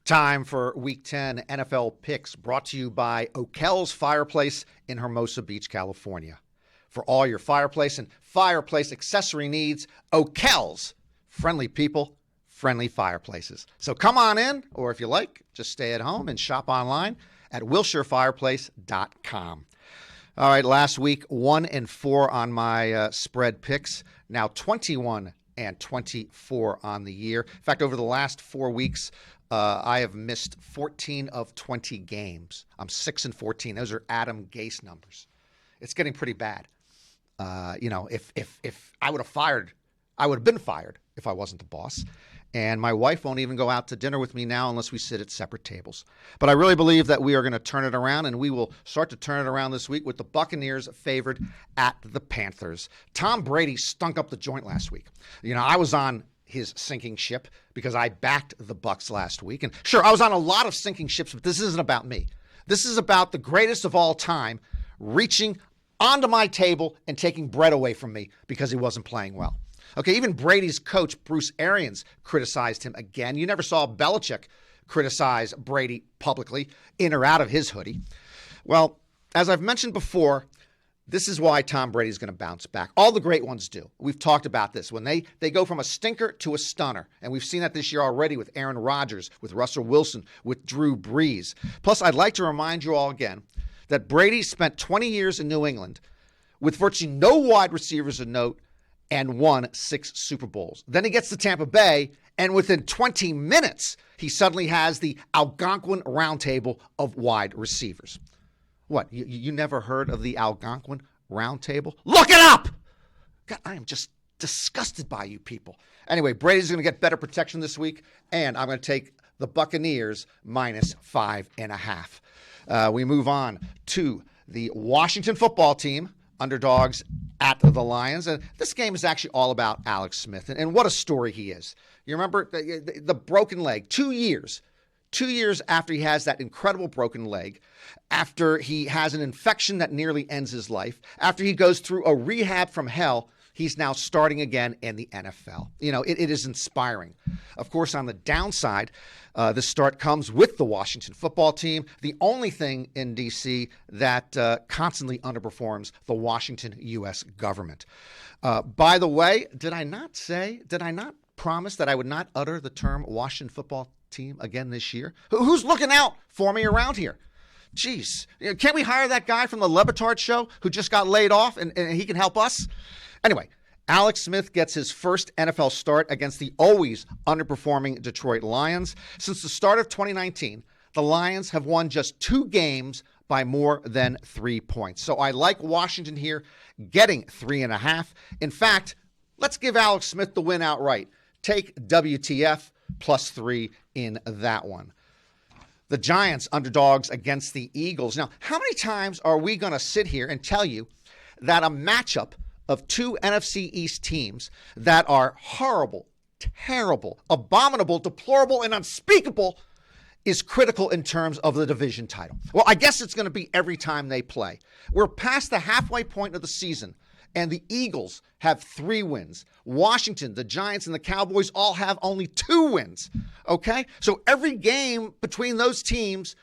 Time for Week 10 NFL picks brought to you by O'Kell's Fireplace in Hermosa Beach, California. For all your fireplace and fireplace accessory needs, O'Kell's. Friendly people, friendly fireplaces. So come on in, or if you like, just stay at home and shop online at wilshirefireplace.com. All right, last week, 1-4 on my spread picks. Now 21-24 on the year. In fact, over the last 4 weeks, I have missed 14 of 20 games. I'm 6-14. Those are Adam Gase numbers. It's getting pretty bad. If I would have been fired if I wasn't the boss. And my wife won't even go out to dinner with me now unless we sit at separate tables. But I really believe that we are going to turn it around, and we will start to turn it around this week with the Buccaneers favored at the Panthers. Tom Brady stunk up the joint last week. I was on his sinking ship because I backed the Bucs last week. And sure, I was on a lot of sinking ships, but this isn't about me. This is about the greatest of all time reaching onto my table and taking bread away from me because he wasn't playing well. Okay, even Brady's coach, Bruce Arians, criticized him again. You never saw Belichick criticize Brady publicly, in or out of his hoodie. Well, as I've mentioned before, this is why Tom Brady's going to bounce back. All the great ones do. We've talked about this. When they go from a stinker to a stunner, and we've seen that this year already with Aaron Rodgers, with Russell Wilson, with Drew Brees. Plus, I'd like to remind you all again that Brady spent 20 years in New England with virtually no wide receivers of note and won 6 Super Bowls. Then he gets to Tampa Bay, and within 20 minutes, he suddenly has the Algonquin roundtable of wide receivers. What, you never heard of the Algonquin roundtable? Look it up! God, I am just disgusted by you people. Anyway, Brady's going to get better protection this week, and I'm going to take the Buccaneers minus 5.5. We move on to the Washington football team, underdogs at the Lions. And this game is actually all about Alex Smith, and what a story he is. You remember the broken leg, 2 years. 2 years after he has that incredible broken leg, after he has an infection that nearly ends his life, after he goes through a rehab from hell, he's now starting again in the NFL. It is inspiring. Of course, on the downside, this start comes with the Washington football team, the only thing in D.C. that constantly underperforms the Washington U.S. government. By the way, did I not promise that I would not utter the term Washington football team again this year? Who's looking out for me around here? Jeez, can't we hire that guy from the Le Batard show who just got laid off and he can help us? Anyway, Alex Smith gets his first NFL start against the always underperforming Detroit Lions. Since the start of 2019, the Lions have won just 2 games by more than 3 points. So I like Washington here getting 3.5. In fact, let's give Alex Smith the win outright. Take WTF plus 3 in that one. The Giants underdogs against the Eagles. Now, how many times are we going to sit here and tell you that a matchup of 2 NFC East teams that are horrible, terrible, abominable, deplorable, and unspeakable is critical in terms of the division title? Well, I guess it's going to be every time they play. We're past the halfway point of the season, and the Eagles have 3 wins. Washington, the Giants, and the Cowboys all have only 2 wins, okay? So every game between those teams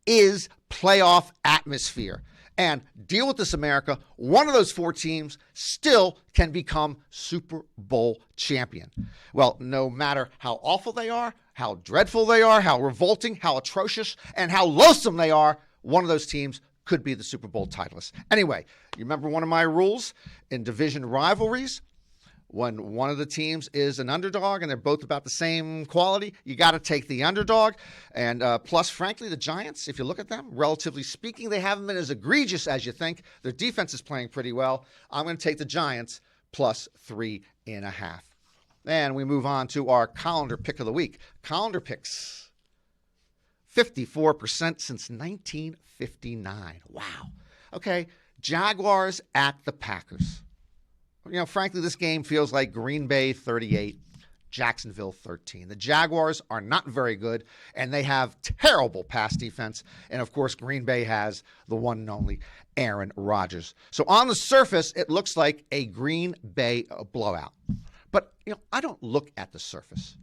is playoff atmosphere. And deal with this, America, one of those 4 teams still can become Super Bowl champion. Well, no matter how awful they are, how dreadful they are, how revolting, how atrocious, and how loathsome they are, one of those teams could be the Super Bowl titleist. Anyway, you remember one of my rules in division rivalries? When one of the teams is an underdog and they're both about the same quality, you got to take the underdog. And plus, frankly, the Giants, if you look at them, relatively speaking, they haven't been as egregious as you think. Their defense is playing pretty well. I'm going to take the Giants plus 3.5. And we move on to our calendar pick of the week. Calendar picks, 54% since 1959. Wow. Okay, Jaguars at the Packers. Frankly, this game feels like Green Bay 38, Jacksonville 13. The Jaguars are not very good, and they have terrible pass defense. And, of course, Green Bay has the one and only Aaron Rodgers. So on the surface, it looks like a Green Bay blowout. But, I don't look at the surface.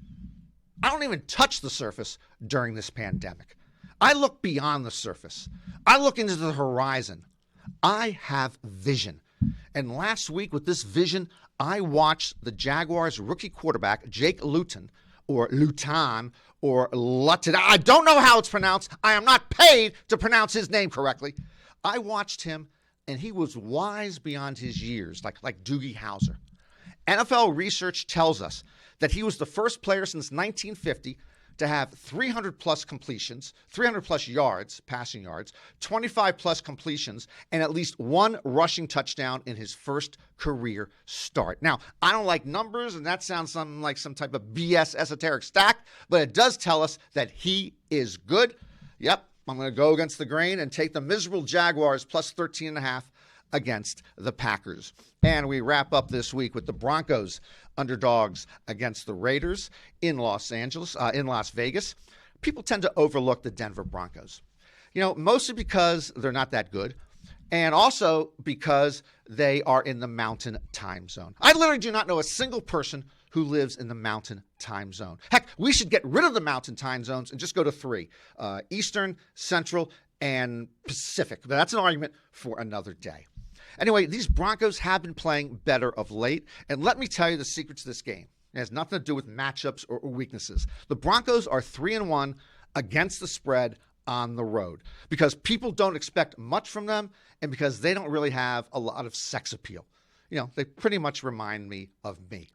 I don't even touch the surface during this pandemic. I look beyond the surface. I look into the horizon. I have vision. And last week with this vision, I watched the Jaguars rookie quarterback, Jake Luton, or Luton, or Luton. I don't know how it's pronounced. I am not paid to pronounce his name correctly. I watched him, and he was wise beyond his years, like Doogie Howser. NFL research tells us that he was the first player since 1950 to have 300-plus completions, 300-plus yards, passing yards, 25-plus completions, and at least one rushing touchdown in his first career start. Now, I don't like numbers, and that sounds something like some type of BS esoteric stack, but it does tell us that he is good. Yep, I'm going to go against the grain and take the miserable Jaguars plus 13.5 against the Packers. And we wrap up this week with the Broncos underdogs against the Raiders in Las Vegas. People tend to overlook the Denver Broncos, mostly because they're not that good, and also because they are in the Mountain Time Zone. I literally do not know a single person who lives in the Mountain Time Zone. Heck, we should get rid of the Mountain Time Zones and just go to 3, Eastern, Central, and Pacific. But that's an argument for another day. Anyway, these Broncos have been playing better of late, and let me tell you the secret to this game. It has nothing to do with matchups or weaknesses. The Broncos are 3-1 against the spread on the road because people don't expect much from them and because they don't really have a lot of sex appeal. They pretty much remind me of me.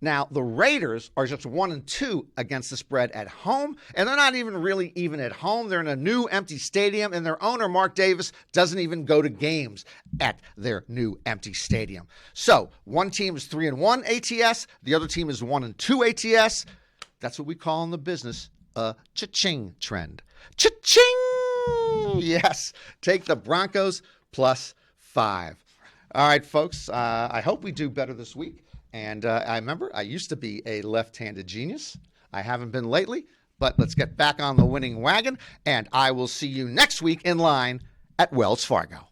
Now, the Raiders are just 1-2 against the spread at home, and they're not even at home. They're in a new empty stadium, and their owner, Mark Davis, doesn't even go to games at their new empty stadium. So, one team is 3-1 ATS, the other team is 1-2 ATS. That's what we call in the business a cha-ching trend. Cha-ching! Yes, take the Broncos plus 5. All right, folks, I hope we do better this week. And I remember I used to be a left-handed genius. I haven't been lately, but let's get back on the winning wagon, and I will see you next week in line at Wells Fargo.